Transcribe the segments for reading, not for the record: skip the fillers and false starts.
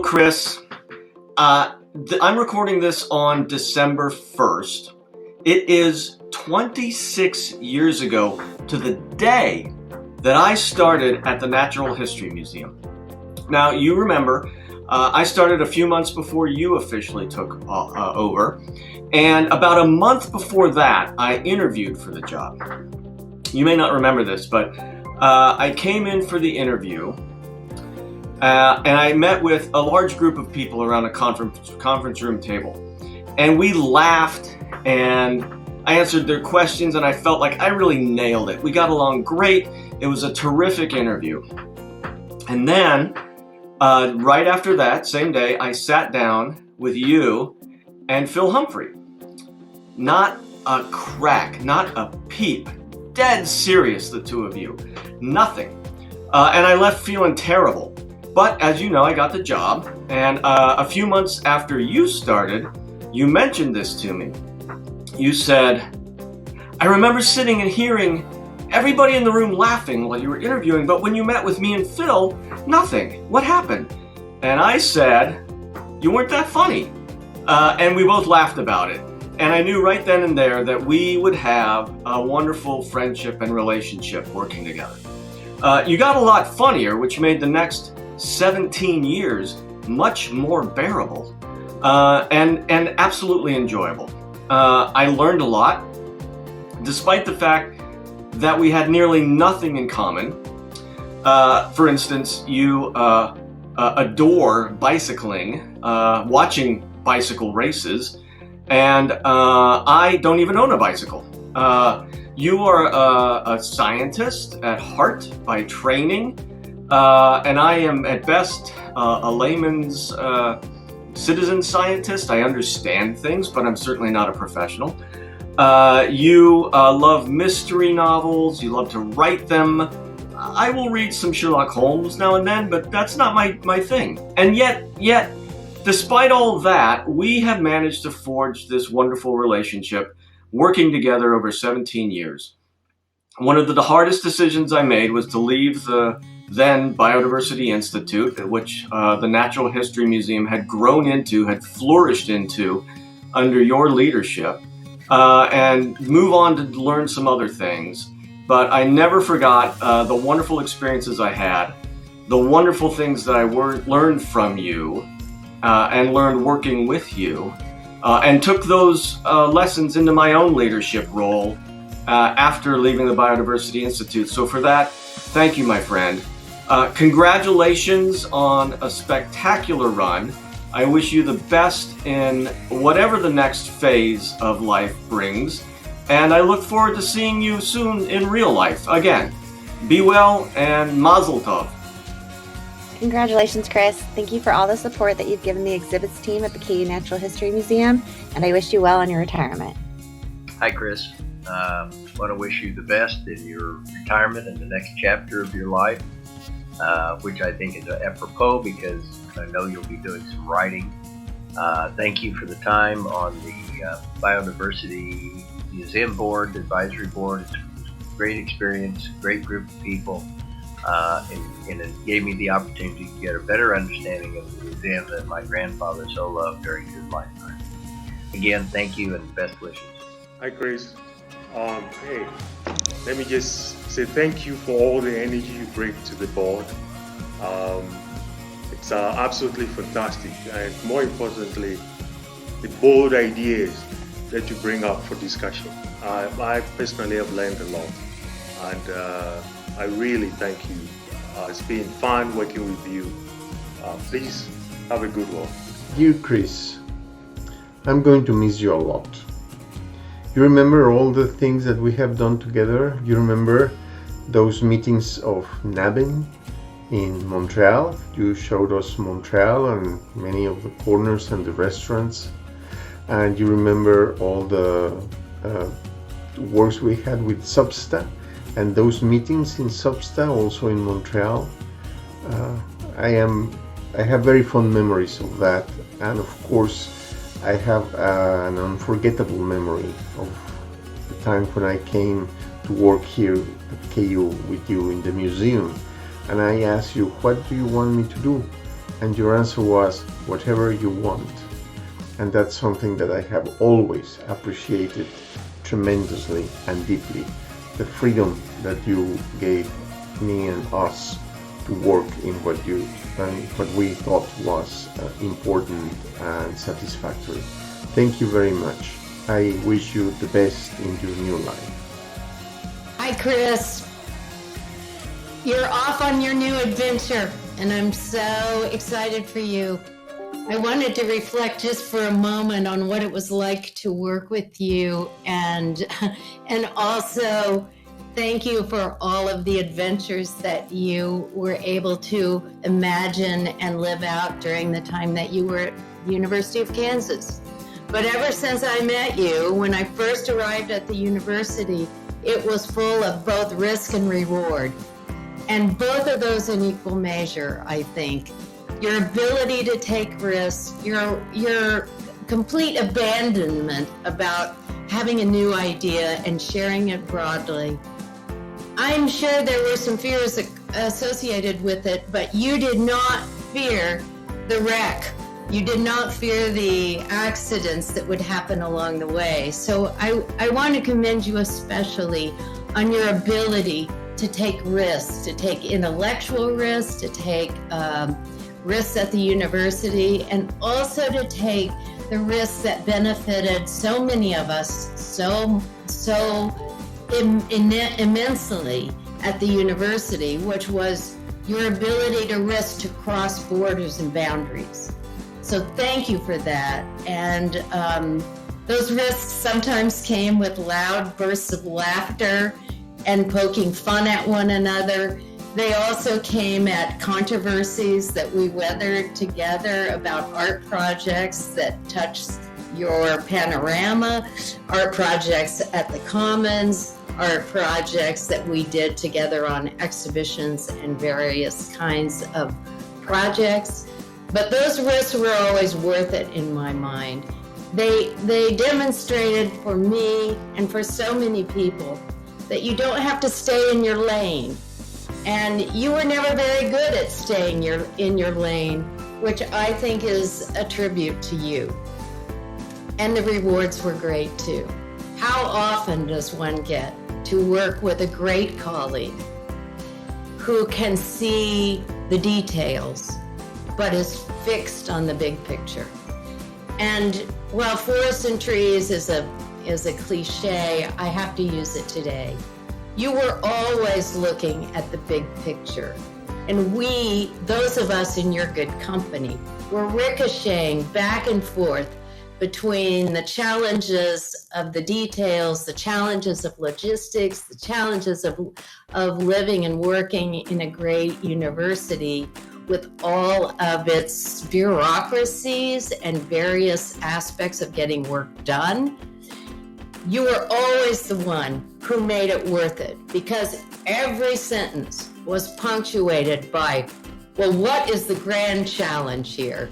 Chris. I'm recording this on December 1st. It is 26 years ago to the day that I started at the Natural History Museum. Now, you remember, I started a few months before you officially took over, and about a month before that, I interviewed for the job. You may not remember this, but I came in for the interview, and I met with a large group of people around a conference room table. And we laughed, and I answered their questions, and I felt like I really nailed it. We got along great. It was a terrific interview. And then, right after that, same day, I sat down with you and Phil Humphrey. Not a crack, not a peep. Dead serious, the two of you. Nothing. And I left feeling terrible. But as you know, I got the job, and a few months after you started, you mentioned this to me. You said, I remember sitting and hearing everybody in the room laughing while you were interviewing, but when you met with me and Phil, nothing. What happened? And I said, you weren't that funny. And we both laughed about it. And I knew right then and there that we would have a wonderful friendship and relationship working together. You got a lot funnier, which made the next 17 years much more bearable and absolutely enjoyable. I learned a lot, despite the fact that we had nearly nothing in common. For instance, you adore bicycling, watching bicycle races, and I don't even own a bicycle. You are a scientist at heart by training, and I am at best a layman's citizen scientist. I understand things, but I'm certainly not a professional. You love mystery novels. You love to write them. I will read some Sherlock Holmes now and then, but that's not my thing. And yet, despite all that, we have managed to forge this wonderful relationship, working together over 17 years. One of the hardest decisions I made was to leave the then Biodiversity Institute, which the Natural History Museum had grown into, had flourished into under your leadership, and move on to learn some other things. But I never forgot the wonderful experiences I had, the wonderful things that I learned from you, and learned working with you, and took those lessons into my own leadership role after leaving the Biodiversity Institute. So for that, thank you, my friend. Congratulations on a spectacular run. I wish you the best in whatever the next phase of life brings, and I look forward to seeing you soon in real life again. Be well and mazel tov. Congratulations, Chris. Thank you for all the support that you've given the exhibits team at the KU Natural History Museum, and I wish you well on your retirement. Hi, Chris. Want to wish you the best in your retirement and the next chapter of your life, which I think is apropos because I know you'll be doing some writing. Thank you for the time on the Biodiversity Museum Board, Advisory Board. It's a great experience, great group of people. And it gave me the opportunity to get a better understanding of the museum that my grandfather so loved during his lifetime. Again, thank you and best wishes. Hi, Chris. Hey, let me just say thank you for all the energy you bring to the board. It's absolutely fantastic, and more importantly, the bold ideas that you bring up for discussion. I personally have learned a lot, and I really thank you. It's been fun working with you. Please have a good one. Dear Chris, I'm going to miss you a lot. You remember all the things that we have done together? You remember those meetings of NABIN in Montreal? You showed us Montreal and many of the corners and the restaurants. And you remember all the works we had with Substa and those meetings in Substa, also in Montreal. I have very fond memories of that, and of course I have an unforgettable memory of the time when I came to work here at KU with you in the museum, and I asked you, what do you want me to do? And your answer was, whatever you want. And that's something that I have always appreciated tremendously and deeply. The freedom that you gave me and us to work in what we thought was important and satisfactory. Thank you very much. I wish you the best in your new life. Hi, Kris. You're off on your new adventure, and I'm so excited for you. I wanted to reflect just for a moment on what it was like to work with you, and also thank you for all of the adventures that you were able to imagine and live out during the time that you were at the University of Kansas. But ever since I met you, when I first arrived at the university, it was full of both risk and reward. And both of those in equal measure, I think. Your ability to take risks, your complete abandonment about having a new idea and sharing it broadly. I'm sure there were some fears associated with it, but you did not fear the wreck. You did not fear the accidents that would happen along the way. So I want to commend you especially on your ability to take risks, to take intellectual risks, to take risks at the university, and also to take the risks that benefited so many of us so immensely at the university, which was your ability to risk to cross borders and boundaries. So thank you for that. And those risks sometimes came with loud bursts of laughter and poking fun at one another. They also came at controversies that we weathered together about art projects that touched your panorama, art projects at the Commons, art projects that we did together on exhibitions and various kinds of projects. But those risks were always worth it in my mind. They demonstrated for me and for so many people that you don't have to stay in your lane. And you were never very good at staying in your lane, which I think is a tribute to you. And the rewards were great too. How often does one get to work with a great colleague who can see the details, but is fixed on the big picture? And while forests and trees is a cliche, I have to use it today. You were always looking at the big picture. And we, those of us in your good company, were ricocheting back and forth between the challenges of the details, the challenges of logistics, the challenges of living and working in a great university with all of its bureaucracies and various aspects of getting work done. You were always the one who made it worth it, because every sentence was punctuated by, well, what is the grand challenge here?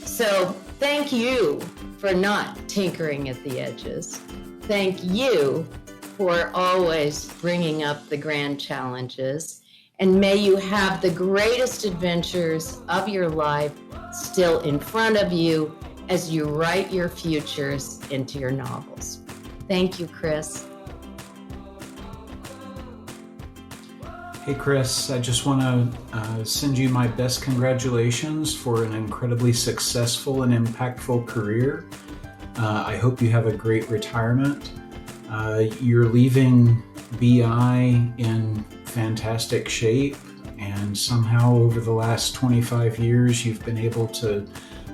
So thank you for not tinkering at the edges. Thank you for always bringing up the grand challenges. And may you have the greatest adventures of your life still in front of you as you write your futures into your novels. Thank you, Kris. Hey, Kris, I just want to send you my best congratulations for an incredibly successful and impactful career. I hope you have a great retirement. You're leaving BI in fantastic shape, and somehow over the last 25 years, you've been able to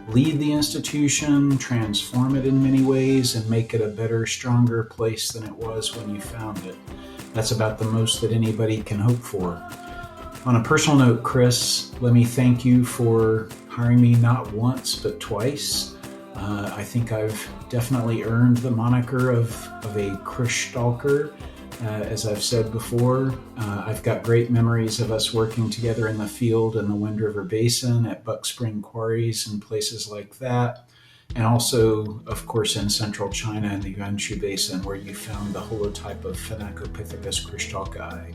lead the institution, transform it in many ways, and make it a better, stronger place than it was when you found it. That's about the most that anybody can hope for. On a personal note, Kris, let me thank you for hiring me not once, but twice. I think I've definitely earned the moniker of a Krishtalker. As I've said before, I've got great memories of us working together in the field in the Wind River Basin, at Buck Spring Quarries and places like that. And also, of course, in central China in the Yuanshu Basin, where you found the holotype of Phaneropithecus krishtalkai.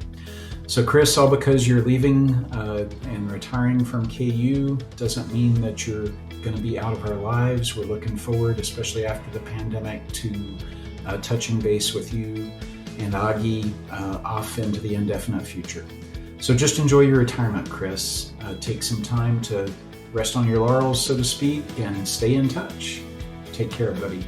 So Kris, all because you're leaving and retiring from KU doesn't mean that you're going to be out of our lives. We're looking forward, especially after the pandemic, to touching base with you and Augie off into the indefinite future. So just enjoy your retirement, Kris. Take some time to rest on your laurels, so to speak, and stay in touch. Take care, buddy.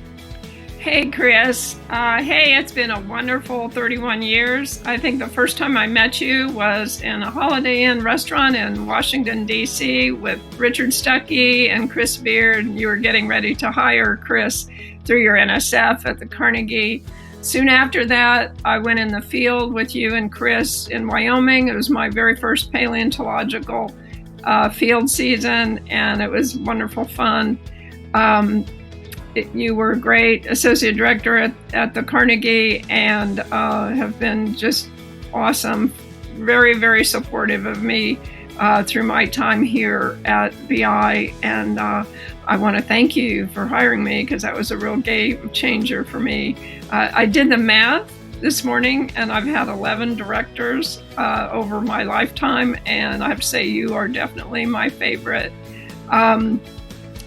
Hey, Kris. Hey, it's been a wonderful 31 years. I think the first time I met you was in a Holiday Inn restaurant in Washington, D.C. with Richard Stuckey and Chris Beard. You were getting ready to hire Kris through your NSF at the Carnegie. Soon after that, I went in the field with you and Kris in Wyoming. It was my very first paleontological field season, and it was wonderful fun. You were a great associate director at the Carnegie and have been just awesome, very, very supportive of me through my time here at BI. And I want to thank you for hiring me, because that was a real game changer for me. I did the math this morning, and I've had 11 directors over my lifetime, and I have to say you are definitely my favorite.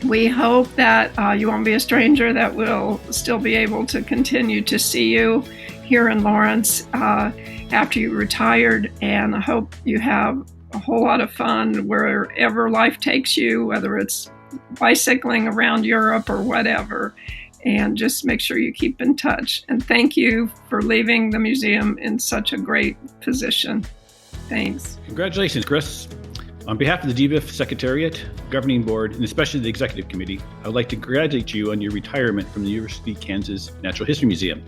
We hope that you won't be a stranger, that we'll still be able to continue to see you here in Lawrence after you retired, and I hope you have a whole lot of fun wherever life takes you, whether it's bicycling around Europe or whatever, and just make sure you keep in touch. And thank you for leaving the museum in such a great position. Thanks. Congratulations, Kris. On behalf of the GBIF Secretariat, Governing Board, and especially the Executive Committee, I would like to congratulate you on your retirement from the University of Kansas Natural History Museum.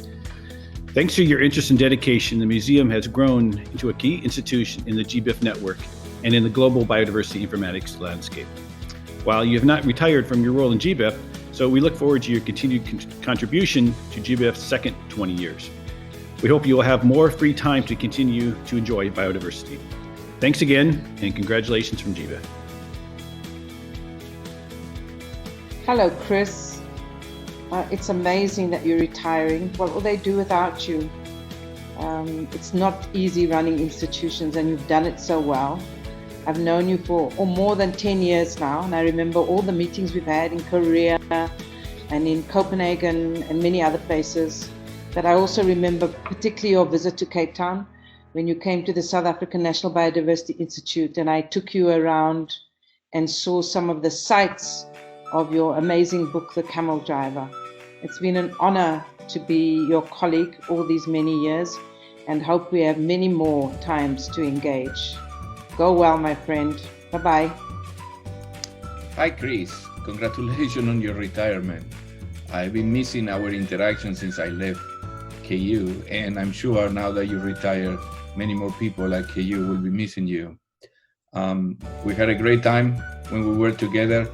Thanks to your interest and dedication, the museum has grown into a key institution in the GBIF network and in the global biodiversity informatics landscape. While you have not retired from your role in GBIF, so we look forward to your continued contribution to GBIF's second 20 years. We hope you will have more free time to continue to enjoy biodiversity. Thanks again, and congratulations from GBIF. Hello, Kris. It's amazing that you're retiring. What will they do without you? It's not easy running institutions, and you've done it so well. I've known you for more than 10 years now, and I remember all the meetings we've had in Korea and in Copenhagen and many other places. But I also remember particularly your visit to Cape Town, when you came to the South African National Biodiversity Institute, and I took you around and saw some of the sights of your amazing book, The Camel Driver. It's been an honor to be your colleague all these many years, and hope we have many more times to engage. Go well, my friend. Bye-bye. Hi, Kris. Congratulations on your retirement. I've been missing our interaction since I left KU, and I'm sure now that you retire, many more people at KU will be missing you. We had a great time when we were together.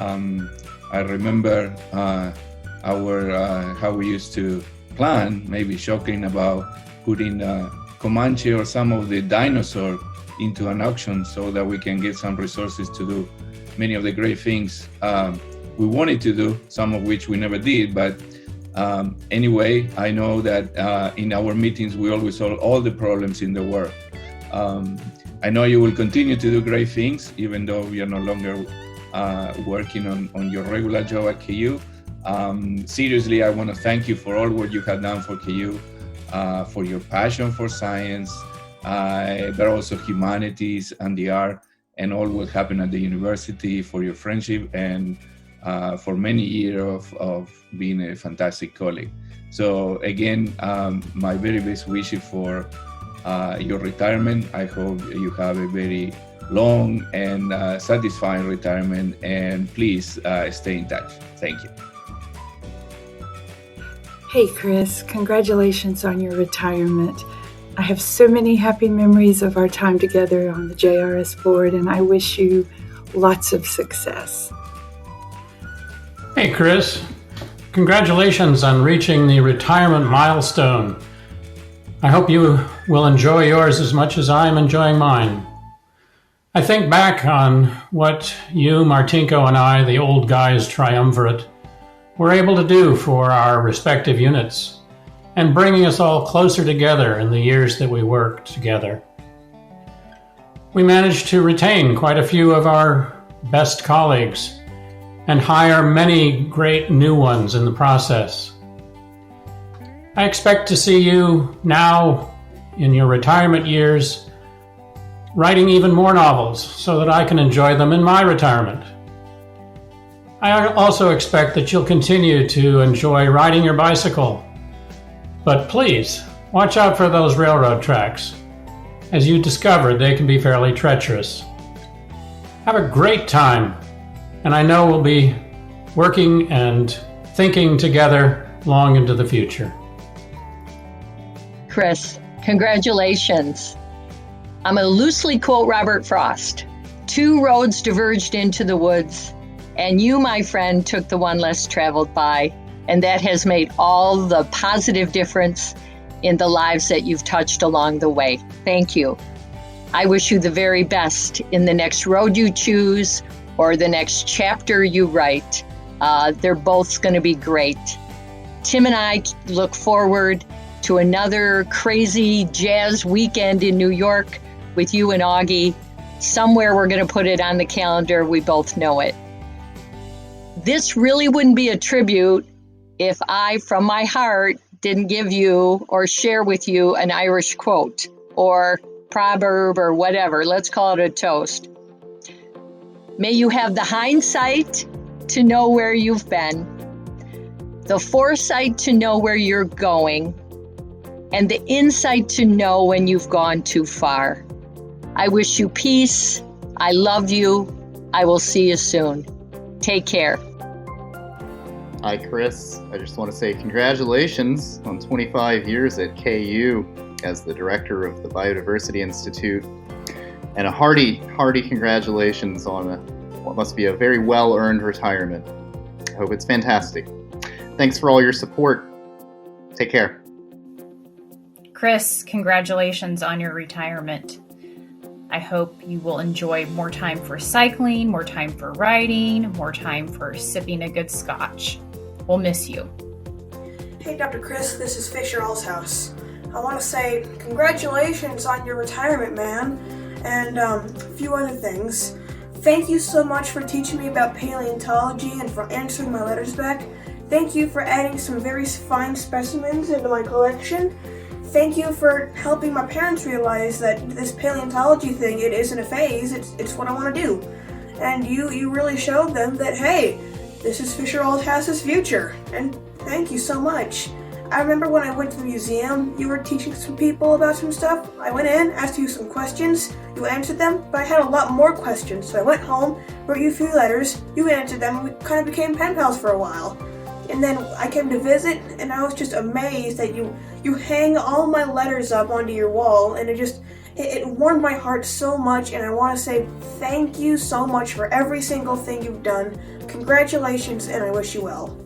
I remember how we used to plan, maybe shocking, about putting Comanche or some of the dinosaurs into an auction so that we can get some resources to do many of the great things we wanted to do, some of which we never did. But anyway, I know that in our meetings, we always solve all the problems in the world. I know you will continue to do great things, even though we are no longer working on your regular job at KU. Seriously, I want to thank you for all what you have done for KU, for your passion for science, but also humanities and the art, and all what happened at the university, for your friendship, and for many years of being a fantastic colleague. So again, my very best wishes for your retirement. I hope you have a very long and satisfying retirement, and please stay in touch. Thank you. Hey, Kris, congratulations on your retirement. I have so many happy memories of our time together on the JRS board, and I wish you lots of success. Hey, Kris. Congratulations on reaching the retirement milestone. I hope you will enjoy yours as much as I'm enjoying mine. I think back on what you, Martinko, and I, the old guys triumvirate, were able to do for our respective units, and bringing us all closer together in the years that we worked together. we managed to retain quite a few of our best colleagues and hire many great new ones in the process. I expect to see you now, in your retirement years, writing even more novels so that I can enjoy them in my retirement. I also expect that you'll continue to enjoy riding your bicycle. But please, watch out for those railroad tracks. As you discovered, they can be fairly treacherous. Have a great time, and I know we'll be working and thinking together long into the future. Kris, congratulations. I'm going to loosely quote Robert Frost. 2 roads diverged into the woods, and you, my friend, took the one less traveled by, and that has made all the positive difference in the lives that you've touched along the way. Thank you. I wish you the very best in the next road you choose or the next chapter you write. They're both going to be great. Tim and I look forward to another crazy jazz weekend in New York with you and Augie. Somewhere we're going to put it on the calendar. We both know it. This really wouldn't be a tribute if I, from my heart, didn't give you or share with you an Irish quote or proverb or whatever. Let's call it a toast. May you have the hindsight to know where you've been, the foresight to know where you're going, and the insight to know when you've gone too far. I wish you peace. I love you. I will see you soon. Take care. Hi, Kris. I just want to say congratulations on 25 years at KU as the director of the Biodiversity Institute, and a hearty congratulations on what must be a very well-earned retirement. I hope it's fantastic. Thanks for all your support. Take care. Kris, congratulations on your retirement. I hope you will enjoy more time for cycling, more time for riding, more time for sipping a good scotch. We'll miss you. Hey, Dr. Kris, this is Fisher Allshouse. I want to say congratulations on your retirement, man, and a few other things. Thank you so much for teaching me about paleontology and for answering my letters back. Thank you for adding some very fine specimens into my collection. Thank you for helping my parents realize that this paleontology thing, it isn't a phase, it's what I want to do. And you really showed them that, hey, this is Fisher Allshouse's future, and thank you so much. I remember when I went to the museum, you were teaching some people about some stuff. I went in, asked you some questions, you answered them, but I had a lot more questions, so I went home, wrote you a few letters, you answered them, and we kind of became pen pals for a while. And then I came to visit, and I was just amazed that you hang all my letters up onto your wall, and it warmed my heart so much, and I want to say thank you so much for every single thing you've done. Congratulations, and I wish you well.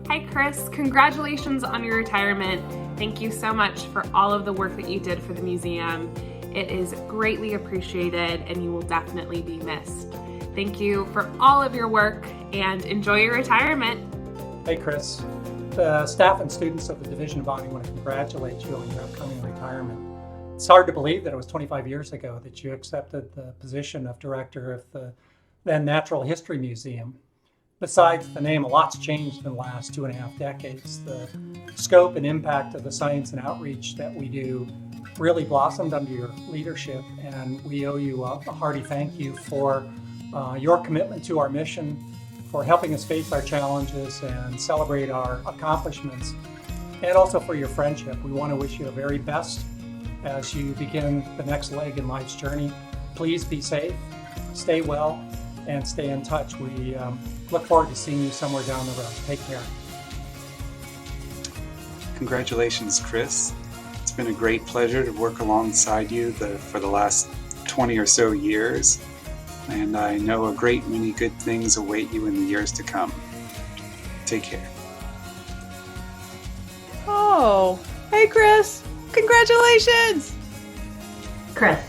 Hi, Kris. Congratulations on your retirement. Thank you so much for all of the work that you did for the museum. It is greatly appreciated, and you will definitely be missed. Thank you for all of your work, and enjoy your retirement. Hey, Kris. The staff and students of the Division of Botany want to congratulate you on your upcoming retirement. It's hard to believe that it was 25 years ago that you accepted the position of director of the then Natural History Museum. Besides the name, a lot's changed in the last 2.5 decades. The scope and impact of the science and outreach that we do really blossomed under your leadership, and we owe you a hearty thank you for your commitment to our mission, for helping us face our challenges and celebrate our accomplishments, and also for your friendship. We want to wish you the very best as you begin the next leg in life's journey. Please be safe, stay well, and stay in touch. We look forward to seeing you somewhere down the road. Take care. Congratulations, Kris. It's been a great pleasure to work alongside you for the last 20 or so years, and I know a great many good things await you in the years to come. Take care. Oh, hey, Kris. Congratulations! Kris,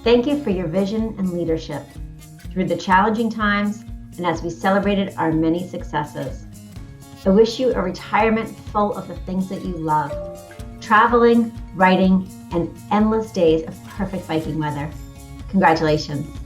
thank you for your vision and leadership through the challenging times and as we celebrated our many successes. I wish you a retirement full of the things that you love: traveling, writing, and endless days of perfect biking weather. Congratulations.